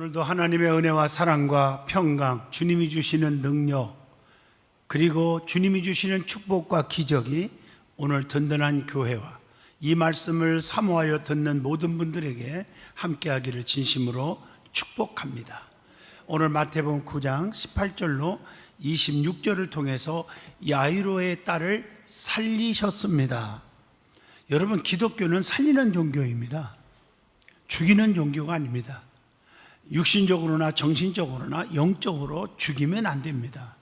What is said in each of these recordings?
오늘도 하나님의 은혜와 사랑과 평강, 주님이 주시는 능력, 그리고 주님이 주시는 축복과 기적이 오늘 든든한 교회와 이 말씀을 사모하여 듣는 모든 분들에게 함께하기를 진심으로 축복합니다. 오늘 마태복음 9장 18절로 26절을 통해서 야이로의 딸을 살리셨습니다. 여러분, 기독교는 살리는 종교입니다. 죽이는 종교가 아닙니다. 육신적으로나 정신적으로나 영적으로 죽이면 안 됩니다.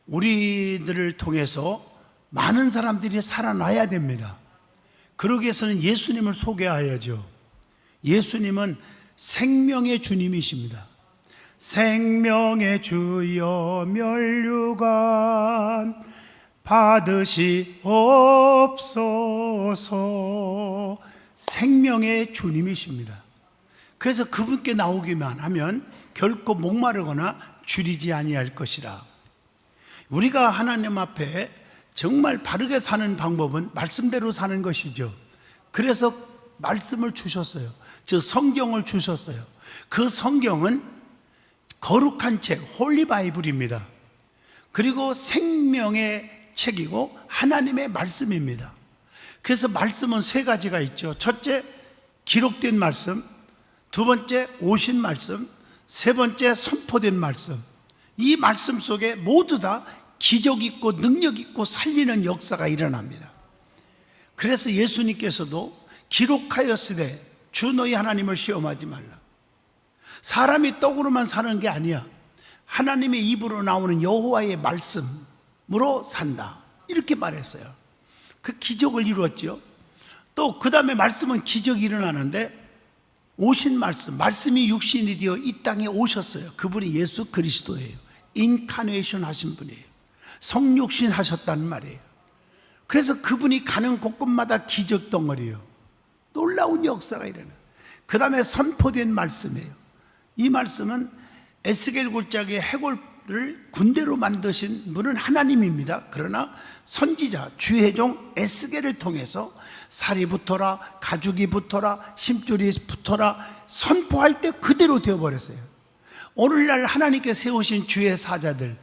우리들을 통해서 많은 사람들이 살아나야 됩니다. 그러기 위해서는 예수님을 소개해야죠. 예수님은 생명의 주님이십니다. 생명의 주여 면류관 받으시옵소서. 생명의 주님이십니다. 그래서 그분께 나오기만 하면 결코 목마르거나 줄이지 아니할 것이라. 우리가 하나님 앞에 정말 바르게 사는 방법은 말씀대로 사는 것이죠. 그래서 말씀을 주셨어요. 즉 성경을 주셨어요. 그 성경은 거룩한 책, 홀리 바이블입니다. 그리고 생명의 책이고 하나님의 말씀입니다. 그래서 말씀은 세 가지가 있죠. 첫째, 기록된 말씀. 두 번째, 오신 말씀. 세 번째, 선포된 말씀. 이 말씀 속에 모두 다 기적 있고 능력 있고 살리는 역사가 일어납니다. 그래서 예수님께서도 기록하였으되 주 너희 하나님을 시험하지 말라. 사람이 떡으로만 사는 게 아니야. 하나님의 입으로 나오는 여호와의 말씀으로 산다. 이렇게 말했어요. 그 기적을 이루었죠. 또 그 다음에 말씀은 기적이 일어나는데 오신 말씀, 말씀이 육신이 되어 이 땅에 오셨어요. 그분이 예수 그리스도예요. 인카네이션 하신 분이에요. 성육신 하셨다는 말이에요. 그래서 그분이 가는 곳곳마다 기적 덩어리예요. 놀라운 역사가 일어나요. 그 다음에 선포된 말씀이에요. 이 말씀은 에스겔 굴짝의 해골을 군대로 만드신 분은 하나님입니다. 그러나 선지자 주혜종 에스겔을 통해서 살이 붙어라, 가죽이 붙어라, 심줄이 붙어라 선포할 때 그대로 되어버렸어요. 오늘날 하나님께 세우신 주의 사자들,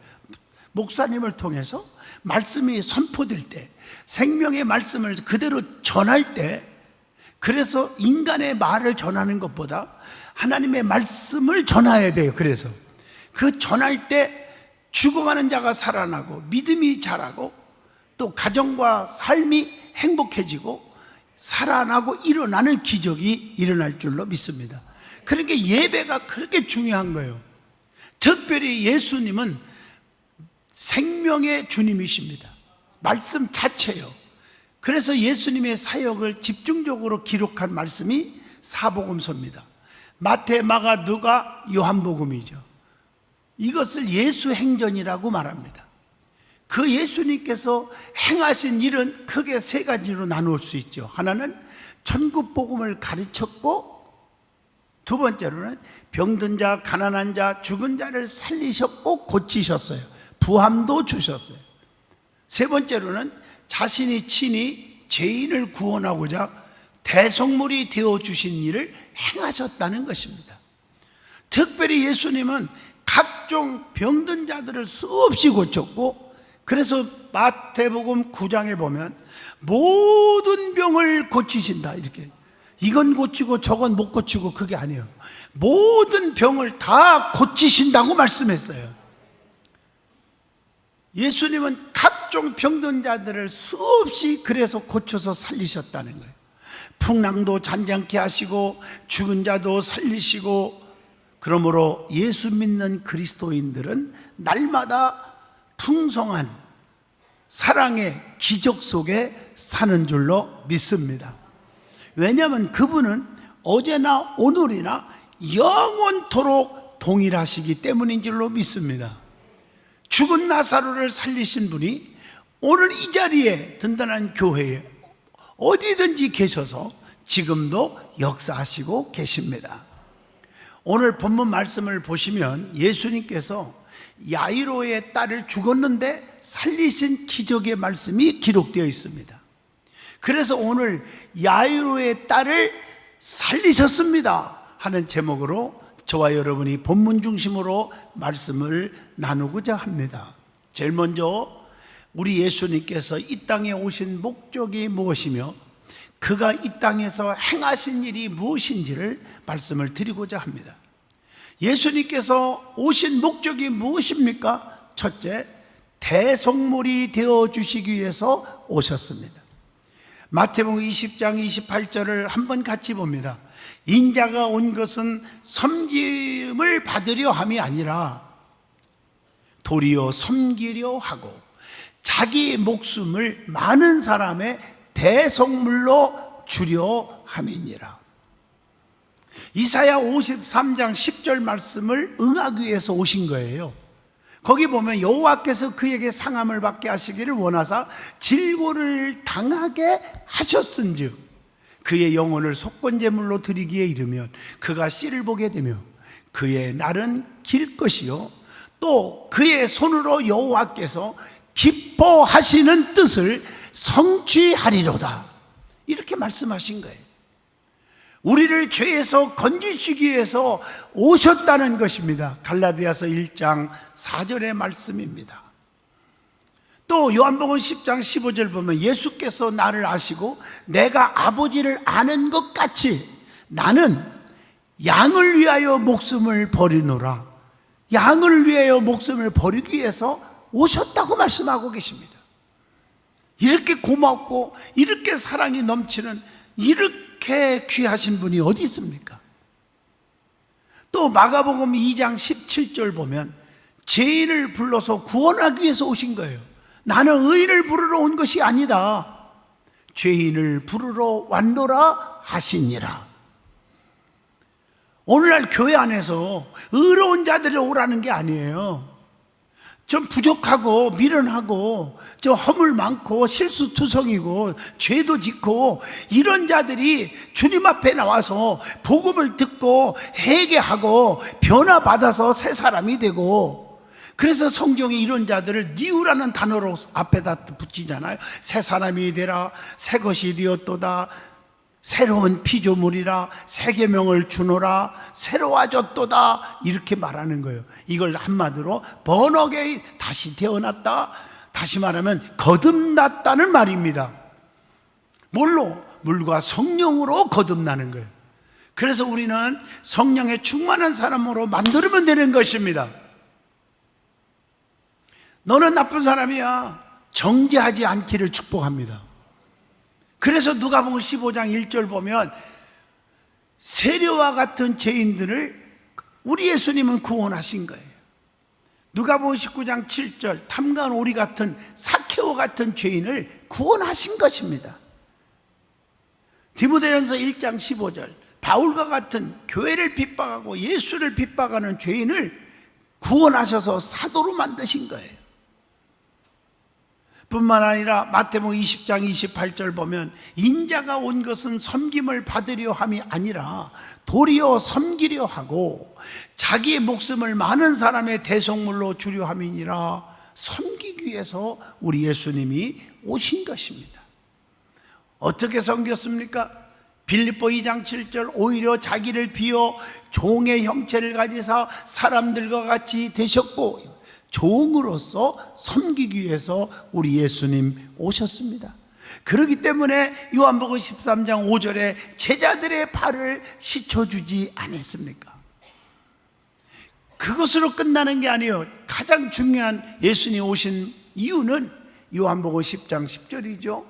목사님을 통해서 말씀이 선포될 때, 생명의 말씀을 그대로 전할 때, 그래서 인간의 말을 전하는 것보다 하나님의 말씀을 전해야 돼요. 그래서 그 전할 때 죽어가는 자가 살아나고 믿음이 자라고 또 가정과 삶이 행복해지고 살아나고 일어나는 기적이 일어날 줄로 믿습니다. 그러니까 예배가 그렇게 중요한 거예요. 특별히 예수님은 생명의 주님이십니다. 말씀 자체요. 그래서 예수님의 사역을 집중적으로 기록한 말씀이 사복음서입니다. 마태, 마가, 누가, 요한복음이죠. 이것을 예수행전이라고 말합니다. 그 예수님께서 행하신 일은 크게 세 가지로 나눌 수 있죠. 하나는 천국복음을 가르쳤고, 두 번째로는 병든 자, 가난한 자, 죽은 자를 살리셨고 고치셨어요. 부함도 주셨어요. 세 번째로는 자신이 친히 죄인을 구원하고자 대성물이 되어주신 일을 행하셨다는 것입니다. 특별히 예수님은 각종 병든 자들을 수없이 고쳤고, 그래서 마태복음 9장에 보면 모든 병을 고치신다. 이렇게 이건 고치고 저건 못 고치고 그게 아니에요. 모든 병을 다 고치신다고 말씀했어요. 예수님은 각종 병든 자들을 수없이 그래서 고쳐서 살리셨다는 거예요. 풍랑도 잔잔케 하시고 죽은 자도 살리시고, 그러므로 예수 믿는 그리스도인들은 날마다 풍성한 사랑의 기적 속에 사는 줄로 믿습니다. 왜냐하면 그분은 어제나 오늘이나 영원토록 동일하시기 때문인 줄로 믿습니다. 죽은 나사로를 살리신 분이 오늘 이 자리에 든든한 교회에 어디든지 계셔서 지금도 역사하시고 계십니다. 오늘 본문 말씀을 보시면 예수님께서 야이로의 딸을 죽었는데 살리신 기적의 말씀이 기록되어 있습니다. 그래서 오늘 야이로의 딸을 살리셨습니다 하는 제목으로 저와 여러분이 본문 중심으로 말씀을 나누고자 합니다. 제일 먼저 우리 예수님께서 이 땅에 오신 목적이 무엇이며 그가 이 땅에서 행하신 일이 무엇인지를 말씀을 드리고자 합니다. 예수님께서 오신 목적이 무엇입니까? 첫째, 대속물이 되어주시기 위해서 오셨습니다. 마태복음 20장 28절을 한번 같이 봅니다. 인자가 온 것은 섬김을 받으려 함이 아니라 도리어 섬기려 하고 자기 목숨을 많은 사람의 대속물로 주려 함이니라. 이사야 53장 10절 말씀을 응하기 위해서 오신 거예요. 거기 보면 여호와께서 그에게 상함을 받게 하시기를 원하사 질고를 당하게 하셨은즉 그의 영혼을 속건제물로 드리기에 이르면 그가 씨를 보게 되며 그의 날은 길 것이요 또 그의 손으로 여호와께서 기뻐하시는 뜻을 성취하리로다. 이렇게 말씀하신 거예요. 우리를 죄에서 건지시기 위해서 오셨다는 것입니다. 갈라디아서 1장 4절의 말씀입니다. 또 요한복음 10장 15절 보면 예수께서 나를 아시고 내가 아버지를 아는 것 같이 나는 양을 위하여 목숨을 버리노라. 양을 위하여 목숨을 버리기 위해서 오셨다고 말씀하고 계십니다. 이렇게 고맙고 이렇게 사랑이 넘치는 이렇게 귀하신 분이 어디 있습니까? 또 마가복음 2장 17절 보면 죄인을 불러서 구원하기 위해서 오신 거예요. 나는 의인을 부르러 온 것이 아니다. 죄인을 부르러 왔노라 하시니라. 오늘날 교회 안에서 의로운 자들이 오라는 게 아니에요. 좀 부족하고 미련하고 좀 허물 많고 실수투성이고 죄도 짓고 이런 자들이 주님 앞에 나와서 복음을 듣고 회개하고 변화받아서 새 사람이 되고, 그래서 성경이 이런 자들을 니우라는 단어로 앞에다 붙이잖아요. 새 사람이 되라, 새 것이 되었도다, 새로운 피조물이라, 새 계명을 주노라, 새로워졌도다, 이렇게 말하는 거예요. 이걸 한마디로 번어게인, 다시 태어났다, 다시 말하면 거듭났다는 말입니다. 뭘로? 물과 성령으로 거듭나는 거예요. 그래서 우리는 성령에 충만한 사람으로 만들면 되는 것입니다. 너는 나쁜 사람이야, 정죄하지 않기를 축복합니다. 그래서 누가복음 15장 1절 보면 세려와 같은 죄인들을 우리 예수님은 구원하신 거예요. 누가복음 19장 7절 탐관 오리 같은 삭케오 같은 죄인을 구원하신 것입니다. 디모데전서 1장 15절 바울과 같은 교회를 핍박하고 예수를 핍박하는 죄인을 구원하셔서 사도로 만드신 거예요. 뿐만 아니라 마태복음 20장 28절 보면 인자가 온 것은 섬김을 받으려 함이 아니라 도리어 섬기려 하고 자기의 목숨을 많은 사람의 대속물로 주려 함이니라. 섬기기 위해서 우리 예수님이 오신 것입니다. 어떻게 섬겼습니까? 빌립보 2장 7절 오히려 자기를 비워 종의 형체를 가지사 사람들과 같이 되셨고 종으로서 섬기기 위해서 우리 예수님 오셨습니다. 그렇기 때문에 요한복음 13장 5절에 제자들의 발을 씻어주지 않았습니까? 그것으로 끝나는 게 아니에요. 가장 중요한 예수님 오신 이유는 요한복음 10장 10절이죠.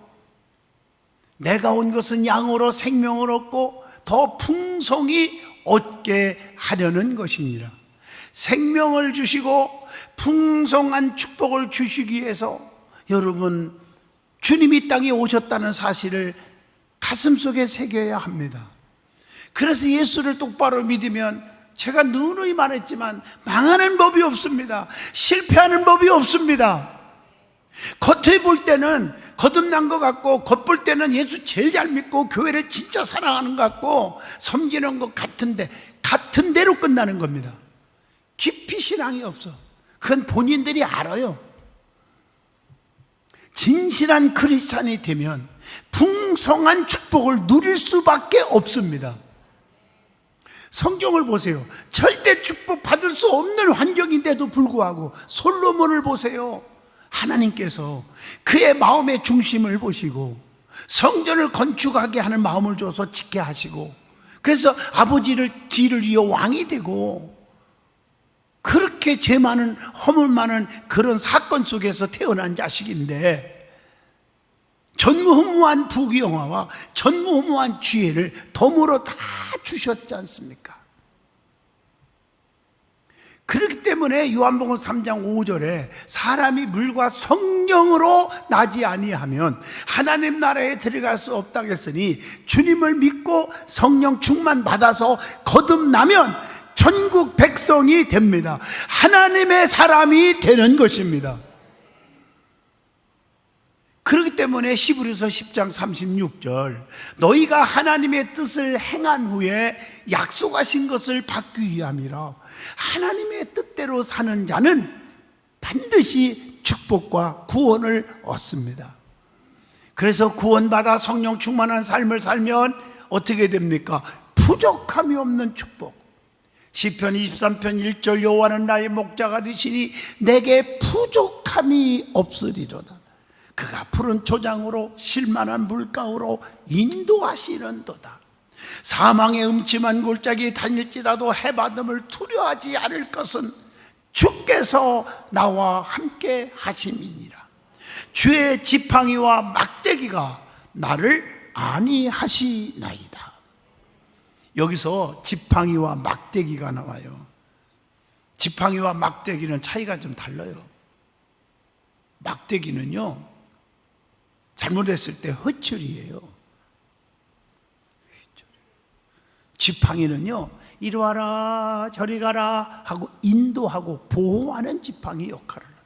내가 온 것은 양으로 생명을 얻고 더 풍성히 얻게 하려는 것이니라. 생명을 주시고 풍성한 축복을 주시기 위해서 여러분 주님이 땅에 오셨다는 사실을 가슴속에 새겨야 합니다. 그래서 예수를 똑바로 믿으면 제가 누누이 말했지만 망하는 법이 없습니다. 실패하는 법이 없습니다. 겉에 볼 때는 거듭난 것 같고 겉볼 때는 예수 제일 잘 믿고 교회를 진짜 사랑하는 것 같고 섬기는 것 같은데 같은 대로 끝나는 겁니다. 깊이 신앙이 없어. 그건 본인들이 알아요. 진실한 크리스찬이 되면 풍성한 축복을 누릴 수밖에 없습니다. 성경을 보세요. 절대 축복 받을 수 없는 환경인데도 불구하고 솔로몬을 보세요. 하나님께서 그의 마음의 중심을 보시고 성전을 건축하게 하는 마음을 줘서 짓게 하시고, 그래서 아버지를 뒤를 이어 왕이 되고, 그렇게 죄 많은 허물 많은 그런 사건 속에서 태어난 자식인데 전무후무한 부귀영화와 전무후무한 지혜를 덤으로 다 주셨지 않습니까? 그렇기 때문에 요한복음 3장 5절에 사람이 물과 성령으로 나지 아니하면 하나님 나라에 들어갈 수 없다고 했으니, 주님을 믿고 성령 충만 받아서 거듭나면 천국 백성이 됩니다. 하나님의 사람이 되는 것입니다. 그렇기 때문에 히브리서 10장 36절, 너희가 하나님의 뜻을 행한 후에 약속하신 것을 받기 위함이라. 하나님의 뜻대로 사는 자는 반드시 축복과 구원을 얻습니다. 그래서 구원받아 성령 충만한 삶을 살면 어떻게 됩니까? 부족함이 없는 축복. 시편 23편 1절, 여호와는 나의 목자가 되시니 내게 부족함이 없으리로다. 그가 푸른 초장으로 실만한 물가로 인도하시는도다. 사망의 음침한 골짜기 다닐지라도 해받음을 두려워하지 않을 것은 주께서 나와 함께 하심이니라. 주의 지팡이와 막대기가 나를 안위하시나이다. 여기서 지팡이와 막대기가 나와요. 지팡이와 막대기는 차이가 좀 달라요. 막대기는요, 잘못했을 때 허출이에요. 지팡이는요, 이리 와라 저리 가라 하고 인도하고 보호하는 지팡이 역할을 해요.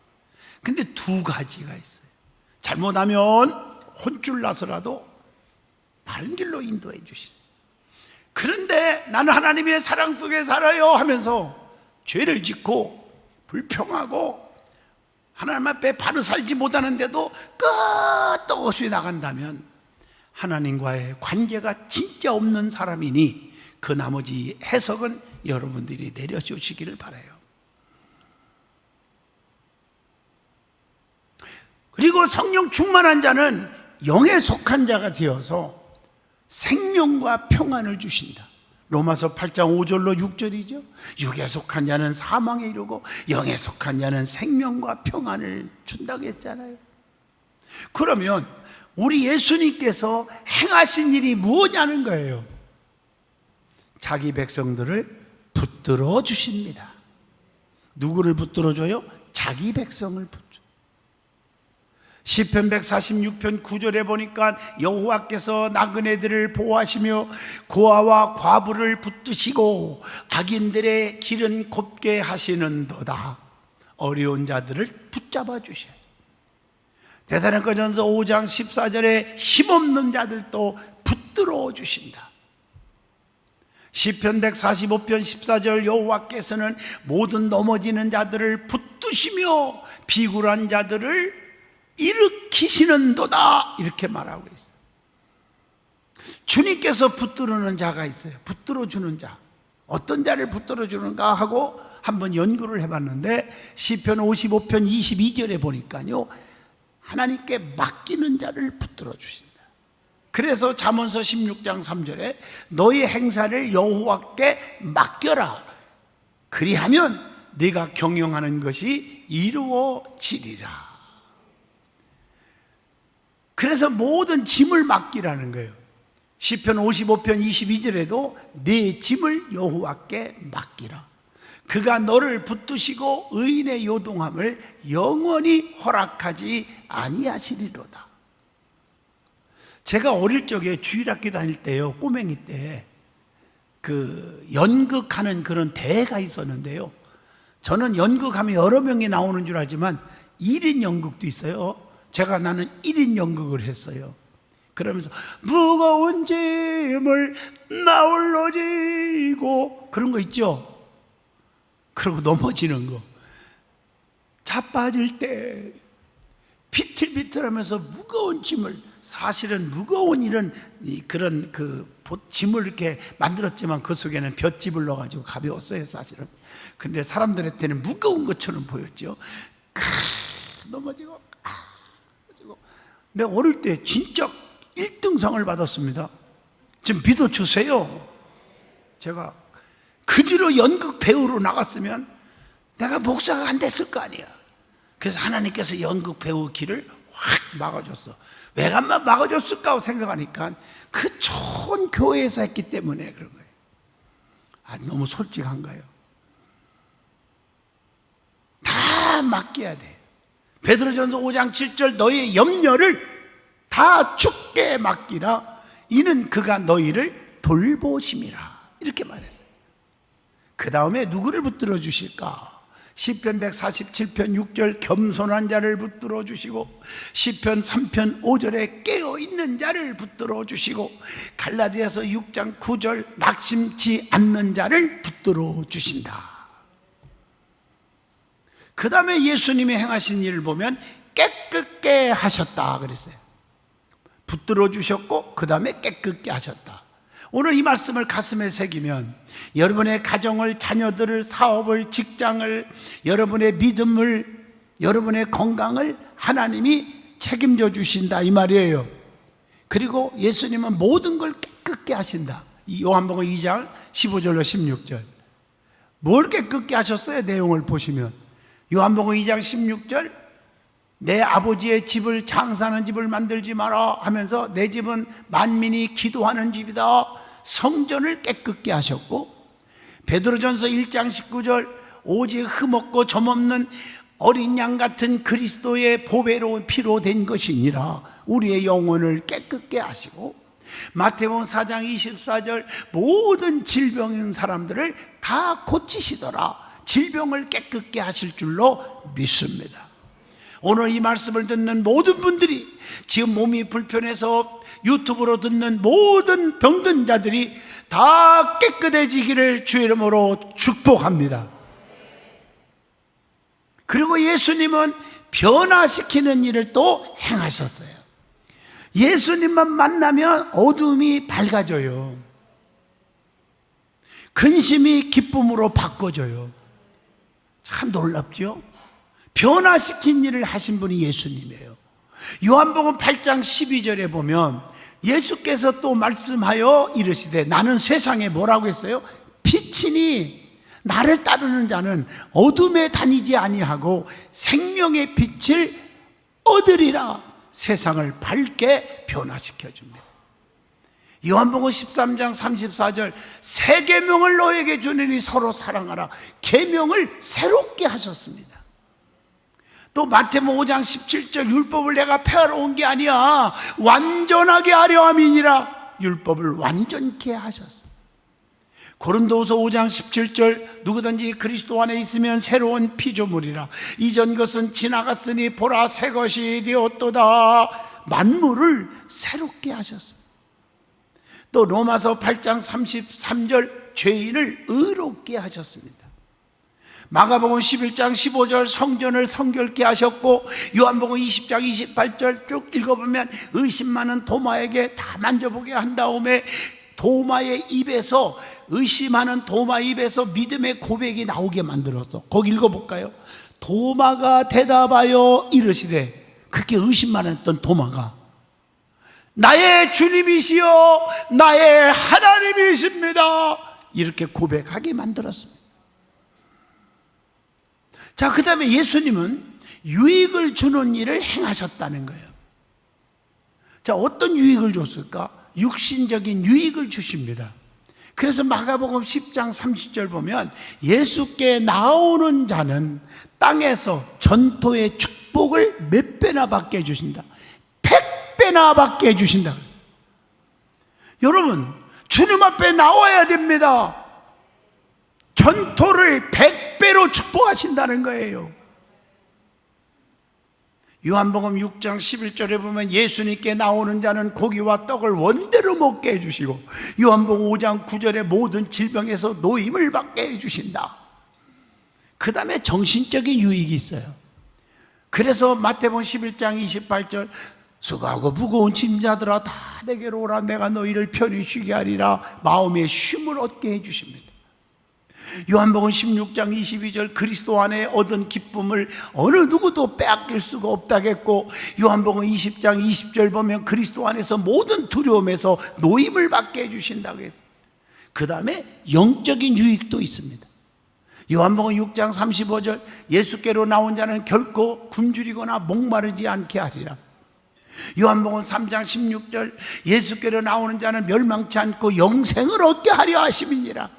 근데 두 가지가 있어요. 잘못하면 혼쭐 나서라도 바른 길로 인도해 주시죠. 그런데 나는 하나님의 사랑 속에 살아요 하면서 죄를 짓고 불평하고 하나님 앞에 바로 살지 못하는데도 끝도 없이 나간다면 하나님과의 관계가 진짜 없는 사람이니, 그 나머지 해석은 여러분들이 내려주시기를 바라요. 그리고 성령 충만한 자는 영에 속한 자가 되어서 생명과 평안을 주신다. 로마서 8장 5절로 6절이죠. 육에 속한 자는 사망에 이르고 영에 속한 자는 생명과 평안을 준다고 했잖아요. 그러면 우리 예수님께서 행하신 일이 무엇냐는 거예요. 자기 백성들을 붙들어 주십니다. 누구를 붙들어 줘요? 자기 백성을 붙들어. 시편 146편 9절에 보니까 여호와께서 나그네들을 보호하시며 고아와 과부를 붙드시고 악인들의 길은 곱게 하시는도다. 어려운 자들을 붙잡아 주셔요. 데살로니가전서 5장 14절에 힘없는 자들도 붙들어 주신다. 시편 145편 14절, 여호와께서는 모든 넘어지는 자들을 붙드시며 비굴한 자들을 일으키시는도다, 이렇게 말하고 있어요. 주님께서 붙들어주는 자가 있어요. 붙들어주는 자, 어떤 자를 붙들어주는가 하고 한번 연구를 해봤는데, 시편 55편 22절에 보니까요, 하나님께 맡기는 자를 붙들어주신다. 그래서 잠언서 16장 3절에 너의 행사를 여호와께 맡겨라, 그리하면 네가 경영하는 것이 이루어지리라. 그래서 모든 짐을 맡기라는 거예요. 시편 55편 22절에도 네 짐을 여호와께 맡기라. 그가 너를 붙드시고 의인의 요동함을 영원히 허락하지 아니하시리로다. 제가 어릴 적에 주일학교 다닐 때요, 꼬맹이 때 그 연극하는 그런 대회가 있었는데요, 저는 연극하면 여러 명이 나오는 줄 알지만 1인 연극도 있어요. 나는 1인 연극을 했어요. 그러면서 무거운 짐을 나 홀로 지고, 그런 거 있죠. 그리고 넘어지는 거, 자빠질 때 비틀비틀하면서 무거운 짐을, 사실은 무거운 그런 짐을 이렇게 만들었지만 그 속에는 볏짚을 넣어가지고 가벼웠어요, 사실은. 근데 사람들한테는 무거운 것처럼 보였죠. 넘어지고. 내가 어릴 때 진짜 1등상을 받았습니다. 좀 믿어주세요. 제가 그 뒤로 연극 배우로 나갔으면 내가 목사가 안 됐을 거 아니야. 그래서 하나님께서 연극 배우 길을 확 막아줬어. 왜 막아줬을까 생각하니까 그 좋은 교회에서 했기 때문에 그런 거예요. 너무 솔직한가요? 다 맡겨야 돼. 베드로전서 5장 7절 너희의 염려를 다 주께 맡기라. 이는 그가 너희를 돌보심이라. 이렇게 말했어요. 그 다음에 누구를 붙들어 주실까? 시편 147편 6절 겸손한 자를 붙들어 주시고, 시편 3편 5절에 깨어있는 자를 붙들어 주시고, 갈라디아서 6장 9절 낙심치 않는 자를 붙들어 주신다. 그 다음에 예수님이 행하신 일을 보면 깨끗게 하셨다 그랬어요. 붙들어 주셨고 그 다음에 깨끗게 하셨다. 오늘 이 말씀을 가슴에 새기면 여러분의 가정을, 자녀들을, 사업을, 직장을, 여러분의 믿음을, 여러분의 건강을 하나님이 책임져 주신다 이 말이에요. 그리고 예수님은 모든 걸 깨끗게 하신다. 요한복음 2장 15절로 16절. 뭘 깨끗게 하셨어요? 내용을 보시면 요한복음 2장 16절 내 아버지의 집을, 장사하는 집을 만들지 마라 하면서 내 집은 만민이 기도하는 집이다. 성전을 깨끗게 하셨고, 베드로전서 1장 19절 오직 흠없고 점없는 어린 양 같은 그리스도의 보배로운 피로 된 것이니라. 우리의 영혼을 깨끗게 하시고, 마태복음 4장 24절 모든 질병 있는 사람들을 다 고치시더라. 질병을 깨끗게 하실 줄로 믿습니다. 오늘 이 말씀을 듣는 모든 분들이, 지금 몸이 불편해서 유튜브로 듣는 모든 병든 자들이 다 깨끗해지기를 주의 이름으로 축복합니다. 그리고 예수님은 변화시키는 일을 또 행하셨어요. 예수님만 만나면 어둠이 밝아져요. 근심이 기쁨으로 바꿔져요. 참 놀랍죠? 변화시킨 일을 하신 분이 예수님이에요. 요한복음 8장 12절에 보면 예수께서 또 말씀하여 이르시되 나는 세상에 뭐라고 했어요? 빛이니 나를 따르는 자는 어둠에 다니지 아니하고 생명의 빛을 얻으리라. 세상을 밝게 변화시켜 줍니다. 요한복음 13장 34절 새 계명을 너에게 주느니 서로 사랑하라. 계명을 새롭게 하셨습니다. 또 마태복음 5장 17절 율법을 내가 폐하러 온 게 아니야 완전하게 하려 함이니라. 율법을 완전케 하셨어. 고린도후서 5장 17절 누구든지 그리스도 안에 있으면 새로운 피조물이라. 이전 것은 지나갔으니 보라 새 것이 되었도다. 만물을 새롭게 하셨어. 또 로마서 8장 33절 죄인을 의롭게 하셨습니다. 마가복음 11장 15절 성전을 성결케 하셨고, 요한복음 20장 28절 쭉 읽어보면 의심 많은 도마에게 다 만져보게 한 다음에 도마의 입에서, 의심하는 도마 입에서 믿음의 고백이 나오게 만들었어. 거기 읽어볼까요? 도마가 대답하여 이르시되, 그렇게 의심 많았던 도마가 나의 주님이시여 나의 하나님이십니다 이렇게 고백하게 만들었습니다. 자, 그 다음에 예수님은 유익을 주는 일을 행하셨다는 거예요. 자, 어떤 유익을 줬을까? 육신적인 유익을 주십니다. 그래서 마가복음 10장 30절 보면 예수께 나오는 자는 땅에서 전토의 축복을 몇 배나 받게 해주신다. 100배나 받게 해주신다. 여러분, 주님 앞에 나와야 됩니다. 전토를 100배로 축복하신다는 거예요. 요한복음 6장 11절에 보면 예수님께 나오는 자는 고기와 떡을 원대로 먹게 해주시고, 요한복음 5장 9절에 모든 질병에서 노임을 받게 해주신다. 그 다음에 정신적인 유익이 있어요. 그래서 마태복음 11장 28절 수고하고 무거운 짐자들아 다 내게로 오라 내가 너희를 편히 쉬게 하리라 마음의 쉼을 얻게 해주십니다. 요한복음 16장 22절 그리스도 안에 얻은 기쁨을 어느 누구도 빼앗길 수가 없다겠고, 요한복음 20장 20절 보면 그리스도 안에서 모든 두려움에서 노임을 받게 해주신다고 했어요. 그 다음에 영적인 유익도 있습니다. 요한복음 6장 35절 예수께로 나온 자는 결코 굶주리거나 목마르지 않게 하리라. 요한복음 3장 16절 예수께로 나오는 자는 멸망치 않고 영생을 얻게 하려 하심이니라.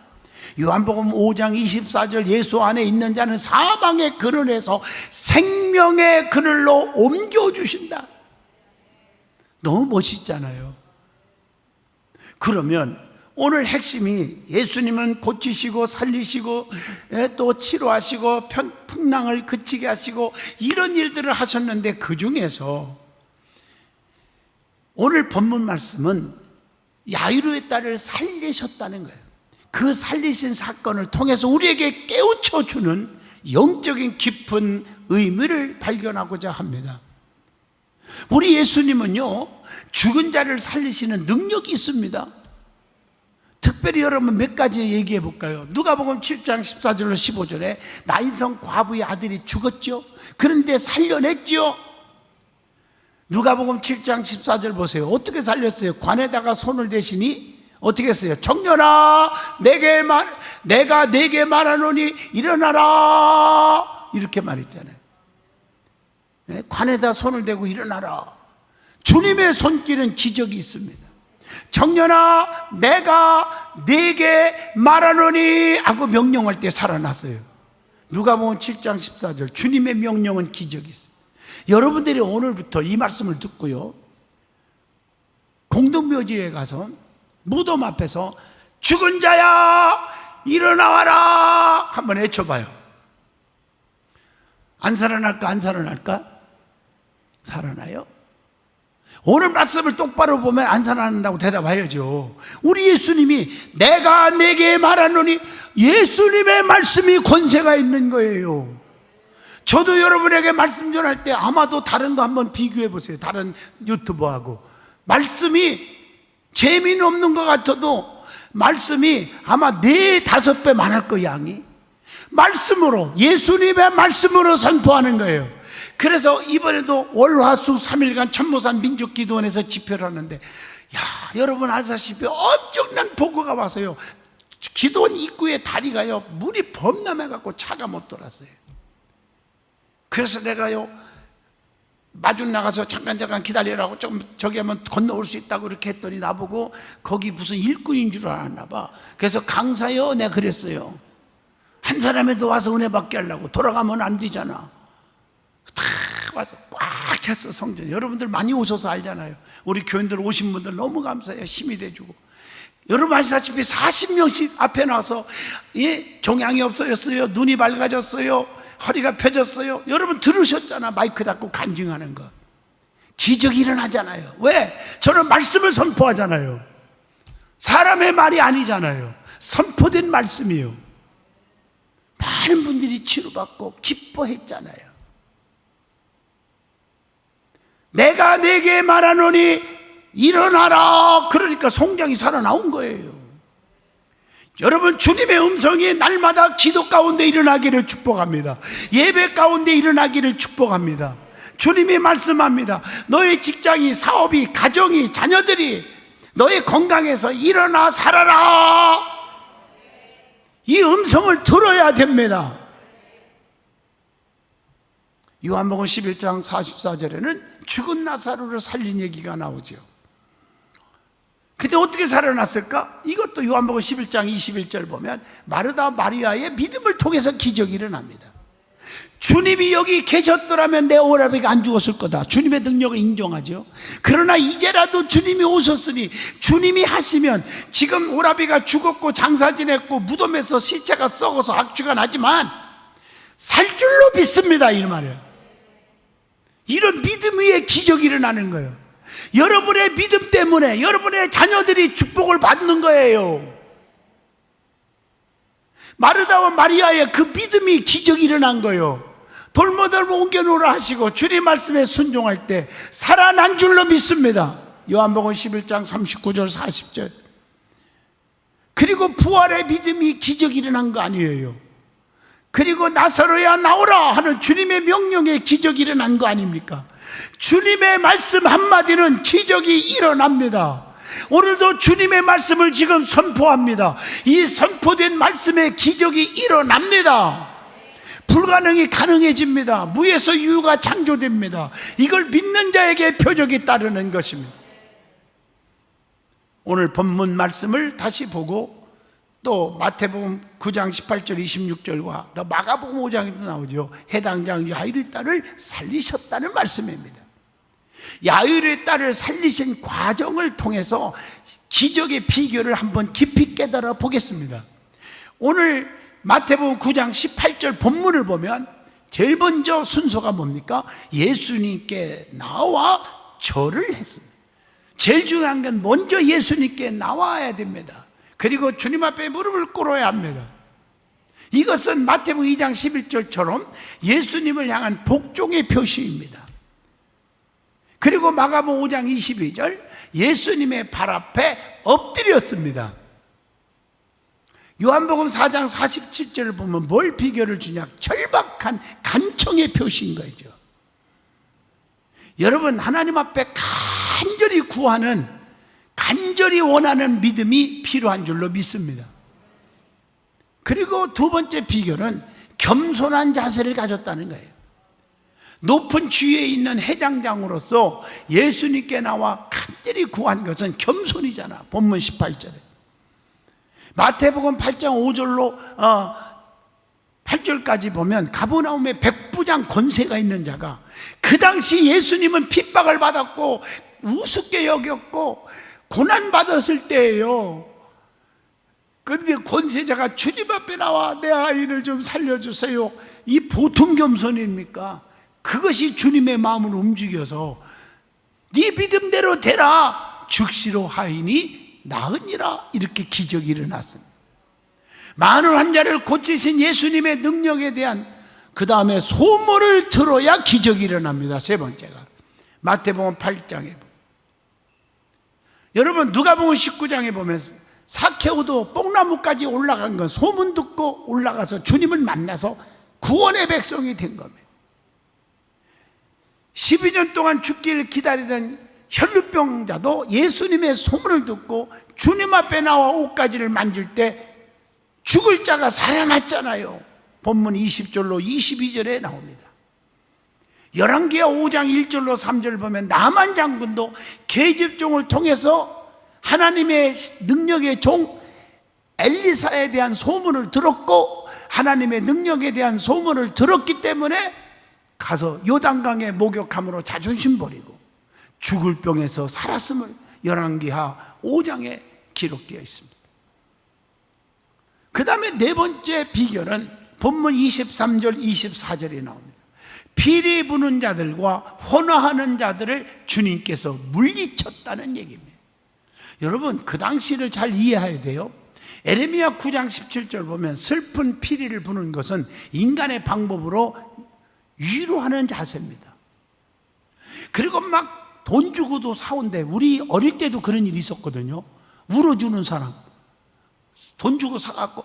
요한복음 5장 24절 예수 안에 있는 자는 사망의 그늘에서 생명의 그늘로 옮겨주신다. 너무 멋있잖아요. 그러면 오늘 핵심이 예수님은 고치시고 살리시고 또 치료하시고 풍랑을 그치게 하시고 이런 일들을 하셨는데, 그 중에서 오늘 본문 말씀은 야이로의 딸을 살리셨다는 거예요. 그 살리신 사건을 통해서 우리에게 깨우쳐 주는 영적인 깊은 의미를 발견하고자 합니다. 우리 예수님은요, 죽은 자를 살리시는 능력이 있습니다. 특별히 여러분 몇 가지 얘기해 볼까요? 누가복음 7장 14절로 15절에 나인성 과부의 아들이 죽었죠. 그런데 살려냈죠. 누가복음 7장 14절 보세요. 어떻게 살렸어요? 관에다가 손을 대시니 어떻게 했어요? 청년아 내가 네게 말하노니 일어나라, 이렇게 말했잖아요. 관에다 손을 대고 일어나라. 주님의 손길은 기적이 있습니다. 청년아 내가 네게 말하노니 하고 명령할 때 살아났어요. 누가복음 7장 14절 주님의 명령은 기적이 있습니다. 여러분들이 오늘부터 이 말씀을 듣고요, 공동묘지에 가서 무덤 앞에서 죽은 자야 일어나와라 한번 외쳐봐요. 안 살아날까? 안 살아날까? 살아나요? 오늘 말씀을 똑바로 보면 안 살아난다고 대답해야죠. 우리 예수님이 내가 네게 말하노니, 예수님의 말씀이 권세가 있는 거예요. 저도 여러분에게 말씀 전할 때 아마도 다른 거 한번 비교해 보세요. 다른 유튜버하고 말씀이 재미는 없는 것 같아도 말씀이 아마 4-5배 많을 거예요. 양이 말씀으로, 예수님의 말씀으로 선포하는 거예요. 그래서 이번에도 월화수 3일간 천모산 민족기도원에서 집회를 하는데, 야, 여러분 아시다시피 엄청난 보고가 와서요, 기도원 입구에 다리가요 물이 범람해갖고 차가 못 돌았어요. 그래서 내가요 마중 나가서 잠깐 기다리라고, 좀 저기 하면 건너올 수 있다고 이렇게 했더니 나보고 거기 무슨 일꾼인 줄 알았나 봐. 그래서 강사요 내가 그랬어요. 한 사람에도 와서 은혜 받게 하려고 돌아가면 안 되잖아. 다 와서 꽉 찼어 성전. 여러분들 많이 오셔서 알잖아요. 우리 교인들 오신 분들 너무 감사해요. 힘이 돼주고. 여러분 아시다시피 40명씩 앞에 나와서 종양이 없어졌어요, 눈이 밝아졌어요, 허리가 펴졌어요. 여러분 들으셨잖아. 마이크 잡고 간증하는 거. 기적이 일어나잖아요. 왜? 저는 말씀을 선포하잖아요. 사람의 말이 아니잖아요. 선포된 말씀이에요. 많은 분들이 치료받고 기뻐했잖아요. 내가 네게 말하노니 일어나라. 그러니까 송장이 살아나온 거예요. 여러분 주님의 음성이 날마다 기도 가운데 일어나기를 축복합니다. 예배 가운데 일어나기를 축복합니다. 주님이 말씀합니다. 너의 직장이, 사업이, 가정이, 자녀들이 너의 건강에서 일어나 살아라. 이 음성을 들어야 됩니다. 요한복음 11장 44절에는 죽은 나사로를 살린 얘기가 나오죠. 근데 어떻게 살아났을까? 이것도 요한복음 11장 21절 보면 마르다 마리아의 믿음을 통해서 기적이 일어납니다. 주님이 여기 계셨더라면 내 오라비가 안 죽었을 거다. 주님의 능력을 인정하죠. 그러나 이제라도 주님이 오셨으니, 주님이 하시면, 지금 오라비가 죽었고 장사 지냈고 무덤에서 시체가 썩어서 악취가 나지만 살 줄로 믿습니다, 이 말이에요. 이런 믿음 위에 기적이 일어나는 거예요. 여러분의 믿음 때문에 여러분의 자녀들이 축복을 받는 거예요. 마르다와 마리아의 그 믿음이 기적이 일어난 거예요. 돌무덤을 옮겨놓으라 하시고 주님 말씀에 순종할 때 살아난 줄로 믿습니다. 요한복음 11장 39절 40절. 그리고 부활의 믿음이 기적이 일어난 거 아니에요. 그리고 나사로야 나오라 하는 주님의 명령에 기적이 일어난 거 아닙니까? 주님의 말씀 한마디는 기적이 일어납니다. 오늘도 주님의 말씀을 지금 선포합니다. 이 선포된 말씀에 기적이 일어납니다. 불가능이 가능해집니다. 무에서 유가 창조됩니다. 이걸 믿는 자에게 표적이 따르는 것입니다. 오늘 본문 말씀을 다시 보고 또 마태복음 9장 18절 26절과 또 마가복음 5장에도 나오죠. 해당 장 야일의 딸을 살리셨다는 말씀입니다. 야일의 딸을 살리신 과정을 통해서 기적의 비결을 한번 깊이 깨달아 보겠습니다. 오늘 마태복음 9장 18절 본문을 보면 제일 먼저 순서가 뭡니까? 예수님께 나와 절을 했습니다. 제일 중요한 건 먼저 예수님께 나와야 됩니다. 그리고 주님 앞에 무릎을 꿇어야 합니다. 이것은 마태복음 2장 11절처럼 예수님을 향한 복종의 표시입니다. 그리고 마가복음 5장 22절 예수님의 발 앞에 엎드렸습니다. 요한복음 4장 47절을 보면 뭘 비결을 주냐? 절박한 간청의 표시인 거죠. 여러분, 하나님 앞에 간절히 구하는, 간절히 원하는 믿음이 필요한 줄로 믿습니다. 그리고 두 번째 비결은 겸손한 자세를 가졌다는 거예요. 높은 지위에 있는 회장장으로서 예수님께 나와 간절히 구한 것은 겸손이잖아. 본문 18절에 마태복음 8장 5절로 8절까지 보면 가버나움에 백부장 권세가 있는 자가, 그 당시 예수님은 핍박을 받았고 우습게 여겼고 고난받았을 때예요. 그런데 권세자가 주님 앞에 나와 내 아이를 좀 살려주세요. 이 보통 겸손입니까? 그것이 주님의 마음을 움직여서 네 믿음대로 되라, 즉시로 하인이 나으니라, 이렇게 기적이 일어났습니다. 많은 환자를 고치신 예수님의 능력에 대한 그 다음에 소문을 들어야 기적이 일어납니다. 세 번째가 마태복음 8장에, 여러분 누가복음 19장에 보면 사케오도 뽕나무까지 올라간 건 소문 듣고 올라가서 주님을 만나서 구원의 백성이 된 겁니다. 12년 동안 죽기를 기다리던 혈루병자도 예수님의 소문을 듣고 주님 앞에 나와 옷가지를 만질 때 죽을 자가 살아났잖아요. 본문 20절로 22절에 나옵니다. 열왕기하 5장 1절로 3절을 보면 나만 장군도 계집종을 통해서 하나님의 능력의 종 엘리사에 대한 소문을 들었고 하나님의 능력에 대한 소문을 들었기 때문에 가서 요단강에 목욕함으로 자존심 버리고 죽을 병에서 살았음을 열왕기하 5장에 기록되어 있습니다. 그 다음에 네 번째 비결은 본문 23절 24절에 나옵니다. 피리 부는 자들과 혼화하는 자들을 주님께서 물리쳤다는 얘기입니다. 여러분, 그 당시를 잘 이해해야 돼요. 에레미야 9장 17절 보면 슬픈 피리를 부는 것은 인간의 방법으로 위로하는 자세입니다. 그리고 막 돈 주고도 사온대. 우리 어릴 때도 그런 일이 있었거든요. 울어주는 사람 돈 주고 사갖고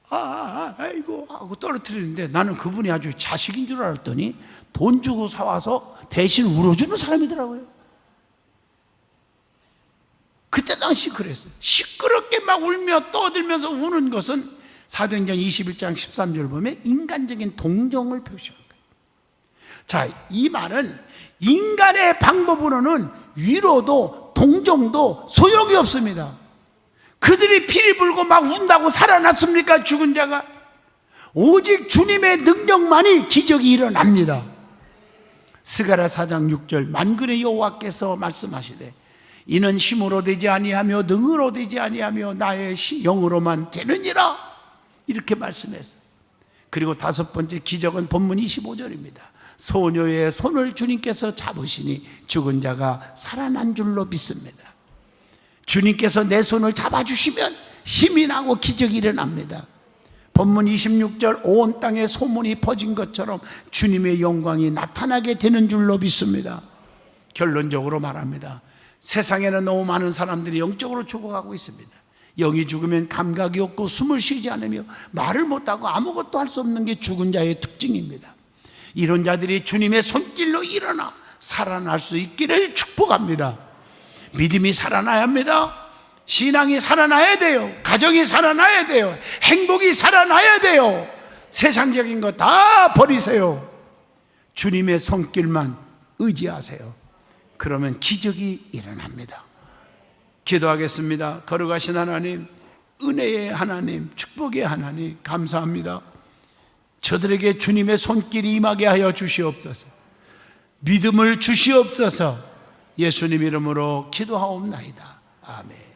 아이고 하고 떨어뜨리는데 나는 그분이 아주 자식인 줄 알았더니 돈 주고 사와서 대신 울어주는 사람이더라고요. 그때 당시 그랬어요. 시끄럽게 막 울며 떠들면서 우는 것은 사도행전 21장 13절 보면 인간적인 동정을 표시한 거예요. 자, 이 말은 인간의 방법으로는 위로도 동정도 소용이 없습니다. 그들이 피를 불고 막 운다고 살아났습니까? 죽은 자가. 오직 주님의 능력만이 기적이 일어납니다. 스가랴 4장 6절 만군의 여호와께서 말씀하시되 이는 힘으로 되지 아니하며 능으로 되지 아니하며 나의 영으로만 되느니라, 이렇게 말씀했어요. 그리고 다섯 번째 기적은 본문 25절입니다. 소녀의 손을 주님께서 잡으시니 죽은 자가 살아난 줄로 믿습니다. 주님께서 내 손을 잡아주시면 힘이 나고 기적이 일어납니다. 본문 26절 온 땅에 소문이 퍼진 것처럼 주님의 영광이 나타나게 되는 줄로 믿습니다. 결론적으로 말합니다. 세상에는 너무 많은 사람들이 영적으로 죽어가고 있습니다. 영이 죽으면 감각이 없고 숨을 쉬지 않으며 말을 못하고 아무것도 할 수 없는 게 죽은 자의 특징입니다. 이런 자들이 주님의 손길로 일어나 살아날 수 있기를 축복합니다. 믿음이 살아나야 합니다. 신앙이 살아나야 돼요. 가정이 살아나야 돼요. 행복이 살아나야 돼요. 세상적인 거 다 버리세요. 주님의 손길만 의지하세요. 그러면 기적이 일어납니다. 기도하겠습니다. 거룩하신 하나님, 은혜의 하나님, 축복의 하나님, 감사합니다. 저들에게 주님의 손길이 임하게 하여 주시옵소서. 믿음을 주시옵소서. 예수님 이름으로 기도하옵나이다. 아멘.